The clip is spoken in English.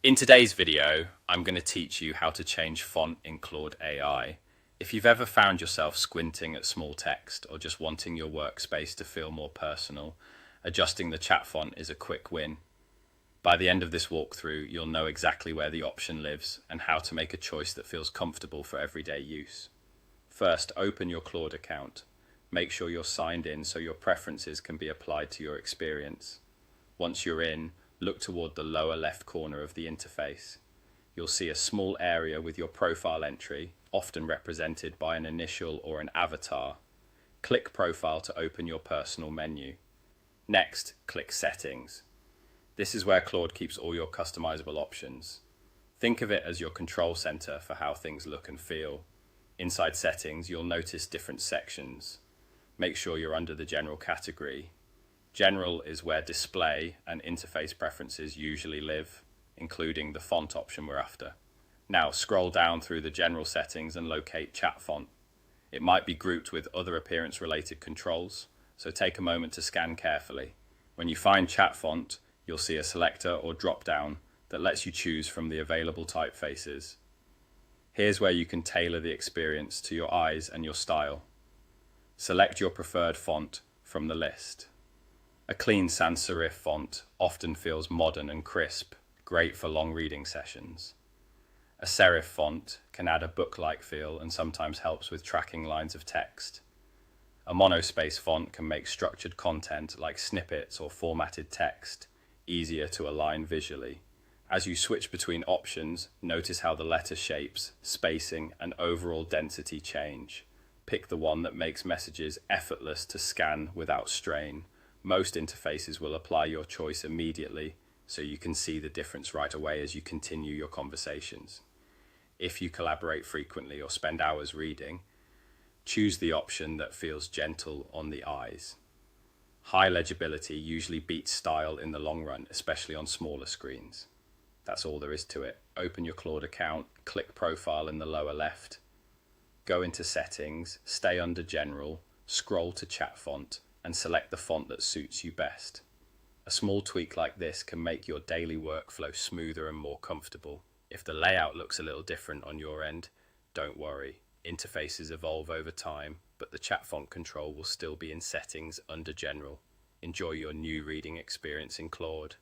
In today's video, I'm going to teach you how to change font in Claude AI. If you've ever found yourself squinting at small text or just wanting your workspace to feel more personal, adjusting the chat font is a quick win. By the end of this walkthrough, you'll know exactly where the option lives and how to make a choice that feels comfortable for everyday use. First, open your Claude account. Make sure you're signed in so your preferences can be applied to your experience. Once you're in, look toward the lower left corner of the interface. You'll see a small area with your profile entry, often represented by an initial or an avatar. Click Profile to open your personal menu. Next, click Settings. This is where Claude keeps all your customizable options. Think of it as your control center for how things look and feel. Inside Settings, you'll notice different sections. Make sure you're under the General category. General is where display and interface preferences usually live, including the font option we're after. Now scroll down through the general settings and locate chat font. It might be grouped with other appearance-related controls, so take a moment to scan carefully. When you find chat font, you'll see a selector or drop-down that lets you choose from the available typefaces. Here's where you can tailor the experience to your eyes and your style. Select your preferred font from the list. A clean sans serif font often feels modern and crisp, great for long reading sessions. A serif font can add a book-like feel and sometimes helps with tracking lines of text. A monospace font can make structured content like snippets or formatted text easier to align visually. As you switch between options, notice how the letter shapes, spacing, and overall density change. Pick the one that makes messages effortless to scan without strain. Most interfaces will apply your choice immediately, so you can see the difference right away as you continue your conversations. If you collaborate frequently or spend hours reading, choose the option that feels gentle on the eyes. High legibility usually beats style in the long run, especially on smaller screens. That's all there is to it. Open your Claude account, click Profile in the lower left, go into Settings, stay under General, scroll to Chat Font, and select the font that suits you best. A small tweak like this can make your daily workflow smoother and more comfortable. If the layout looks a little different on your end, don't worry. Interfaces evolve over time, but the chat font control will still be in Settings under General. Enjoy your new reading experience in Claude.